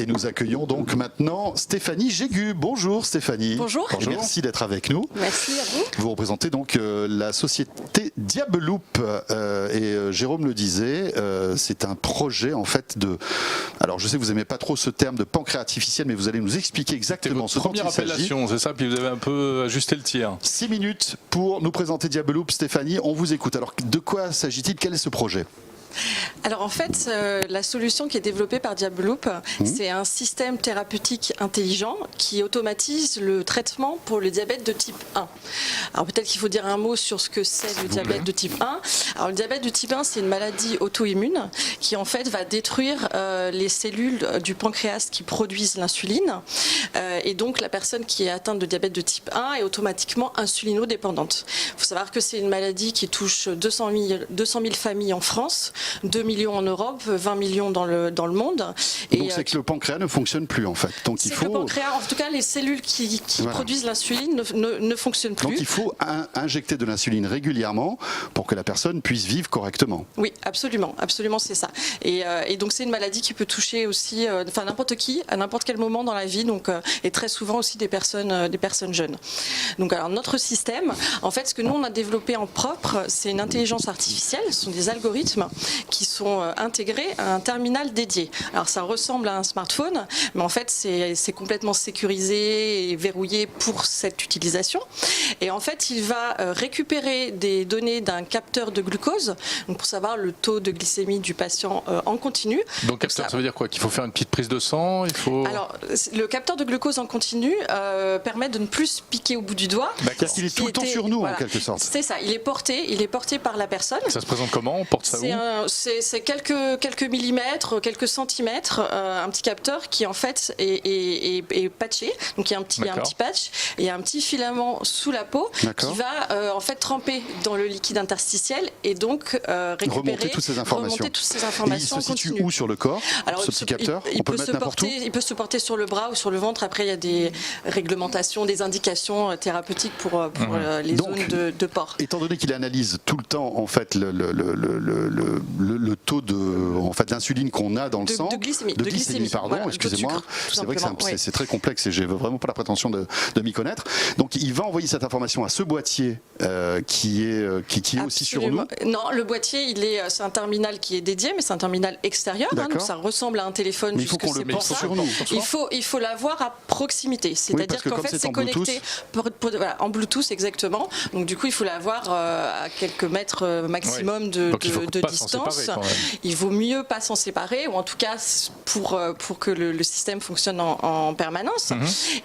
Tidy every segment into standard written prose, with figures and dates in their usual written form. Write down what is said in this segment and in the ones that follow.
Et nous accueillons donc maintenant Stéphanie Jégu. Bonjour Stéphanie. Bonjour. Merci d'être avec nous. Merci à vous. Vous représentez donc la société Diabeloop et Jérôme le disait, c'est un projet en fait de... Alors je sais que vous n'aimez pas trop ce terme de pancréas artificiel, mais vous allez nous expliquer exactement ce dont il s'agit. Première appellation, c'est ça, puis vous avez un peu ajusté le tir. 6 minutes pour nous présenter Diabeloop. Stéphanie, on vous écoute. Alors de quoi s'agit-il? Quel est ce projet? Alors en fait, la solution qui est développée par Diabeloop, c'est un système thérapeutique intelligent qui automatise le traitement pour le diabète de type 1. Alors peut-être qu'il faut dire un mot sur ce que c'est le diabète de type 1. Alors le diabète de type 1, c'est une maladie auto-immune qui en fait va détruire les cellules du pancréas qui produisent l'insuline. Et donc la personne qui est atteinte de diabète de type 1 est automatiquement insulinodépendante. Il faut savoir que c'est une maladie qui touche 200 000 familles en France, 2 millions en Europe, 20 millions dans le monde. Et donc c'est que le pancréas ne fonctionne plus en fait. Donc il faut... Le pancréas, en tout cas les cellules qui produisent l'insuline ne fonctionnent plus. Donc il faut injecter de l'insuline régulièrement pour que la personne puisse vivre correctement. Oui, absolument, absolument c'est ça. Et donc c'est une maladie qui peut toucher aussi n'importe qui, à n'importe quel moment dans la vie, donc, et très souvent aussi des personnes jeunes. Donc alors notre système, en fait ce que nous on a développé en propre, c'est une intelligence artificielle, ce sont des algorithmes qui sont intégrés à un terminal dédié. Alors ça ressemble à un smartphone, mais en fait c'est complètement sécurisé et verrouillé pour cette utilisation. Et en fait il va récupérer des données d'un capteur de glucose, donc pour savoir le taux de glycémie du patient en continu. Donc capteur, ça veut dire quoi? Qu'il faut faire une petite prise de sang? Alors le capteur de glucose en continu permet de ne plus piquer au bout du doigt. D'accord. Il est tout le temps sur nous en quelque sorte. C'est ça, il est porté par la personne. Ça se présente comment? On porte ça où? C'est quelques millimètres, quelques centimètres, un petit capteur qui en fait est patché. Donc il y a un petit patch et il y a un petit filament sous la peau qui va en fait tremper dans le liquide interstitiel et donc remonter toutes ces informations. Et il se situe où sur le corps? Alors, ce petit capteur, on peut mettre n'importe où? Il peut se porter sur le bras ou sur le ventre. Après il y a des réglementations, des indications thérapeutiques pour les zones de port. Étant donné qu'il analyse tout le temps en fait le taux d'insuline qu'on a dans le sang, de glycémie, pardon, voilà, excusez-moi, c'est vrai que c'est très complexe et j'ai vraiment pas la prétention de m'y connaître. Donc il va envoyer cette information à ce boîtier qui est aussi sur nous. Non, le boîtier c'est un terminal qui est dédié, mais c'est un terminal extérieur, donc ça ressemble à un téléphone. Mais il faut qu'on le porte sur nous. Il faut l'avoir à proximité, c'est-à-dire qu'en fait c'est connecté en Bluetooth exactement. Donc du coup il faut l'avoir à quelques mètres maximum de distance. Il vaut mieux pas s'en séparer, ou en tout cas pour que le système fonctionne en permanence.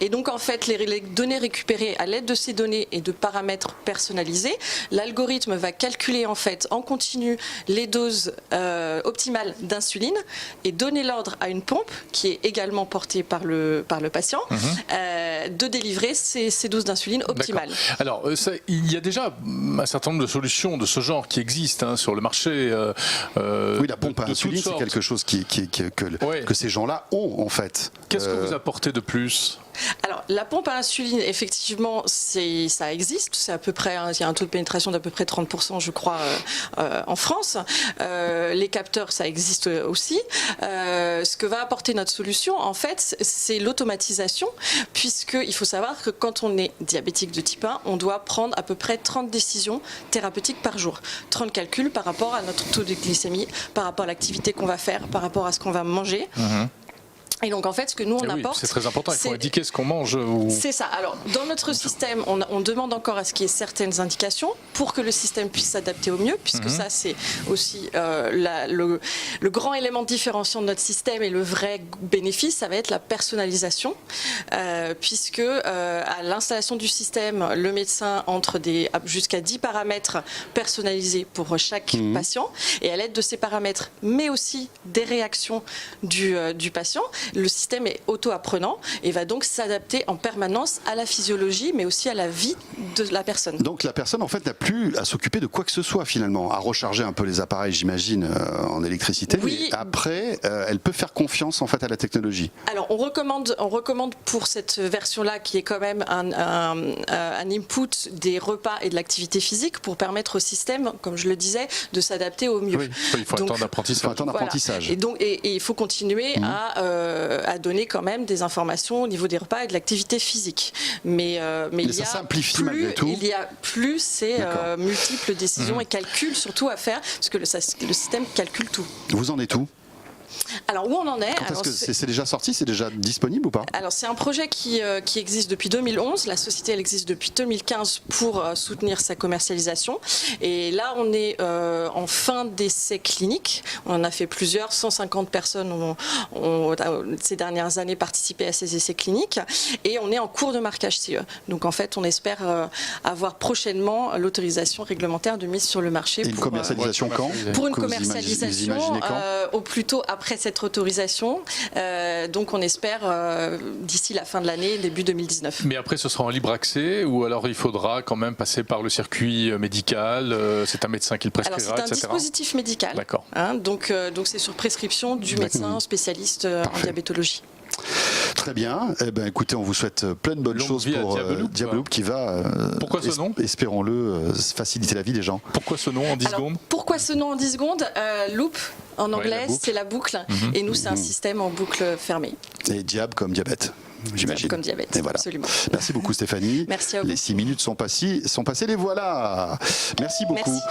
Et donc en fait les données récupérées à l'aide de ces données et de paramètres personnalisés, l'algorithme va calculer en fait en continu les doses optimales d'insuline et donner l'ordre à une pompe qui est également portée par le patient de délivrer ces doses d'insuline optimales. Alors il y a déjà un certain nombre de solutions de ce genre qui existent sur le marché. Oui, la pompe à insuline, c'est quelque chose que ces gens-là ont en fait. Qu'est-ce que vous apportez de plus? Alors, la pompe à insuline, effectivement, ça existe. C'est à peu près, il y a un taux de pénétration d'à peu près 30%, je crois, en France. Les capteurs, ça existe aussi. Ce que va apporter notre solution, en fait, c'est l'automatisation, puisqu'il faut savoir que quand on est diabétique de type 1, on doit prendre à peu près 30 décisions thérapeutiques par jour. 30 calculs par rapport à notre taux de glycémie, par rapport à l'activité qu'on va faire, par rapport à ce qu'on va manger. Et donc en fait ce que nous on apporte, c'est très important, il faut indiquer ce qu'on mange. C'est ça. Alors dans notre système on demande encore à ce qu'il y ait certaines indications pour que le système puisse s'adapter au mieux, puisque ça c'est aussi le grand élément différenciant de notre système et le vrai bénéfice, ça va être la personnalisation, puisque à l'installation du système, le médecin entre jusqu'à 10 paramètres personnalisés pour chaque patient, et à l'aide de ces paramètres mais aussi des réactions du patient, le système est auto-apprenant et va donc s'adapter en permanence à la physiologie mais aussi à la vie de la personne. Donc la personne en fait n'a plus à s'occuper de quoi que ce soit finalement, à recharger un peu les appareils j'imagine en électricité, mais après elle peut faire confiance en fait à la technologie. Alors on recommande pour cette version-là qui est quand même un input des repas et de l'activité physique pour permettre au système, comme je le disais, de s'adapter au mieux. Oui, il faut un temps d'apprentissage. Et donc il faut continuer à à donner quand même des informations au niveau des repas et de l'activité physique. Mais ça simplifie malgré tout. Il y a plus ces multiples décisions et calculs surtout à faire, parce que le système calcule tout. Vous en êtes où ? Alors où on en est? Quand est-ce que c'est déjà sorti? C'est déjà disponible ou pas? Alors c'est un projet qui existe depuis 2011. La société elle existe depuis 2015 pour soutenir sa commercialisation. Et là on est en fin d'essai clinique. On en a fait plusieurs. 150 personnes ont ces dernières années participé à ces essais cliniques. Et on est en cours de marquage CE. Donc en fait on espère avoir prochainement l'autorisation réglementaire de mise sur le marché. Et une commercialisation quand? Pour une commercialisation au plus tôt après cette autorisation. Donc on espère d'ici la fin de l'année, début 2019. Mais après ce sera en libre accès ou alors il faudra quand même passer par le circuit médical, c'est un médecin qui le prescrira, etc. Alors c'est un dispositif médical. D'accord. Donc c'est sur prescription du médecin spécialiste en diabétologie. Très bien. Eh ben, écoutez, on vous souhaite plein de bonnes choses pour Diabeloop qui va, pourquoi ce nom espérons-le, faciliter la vie des gens. Pourquoi ce nom en 10 secondes? Pourquoi ce nom en 10 secondes? Loop, en anglais, c'est la boucle. Et nous, c'est un système en boucle fermée. Et diab comme diabète. J'imagine. Comme diabète, et voilà. Absolument. Merci beaucoup Stéphanie. Merci à vous. Les 6 minutes sont passées, les voilà. Merci beaucoup. Merci.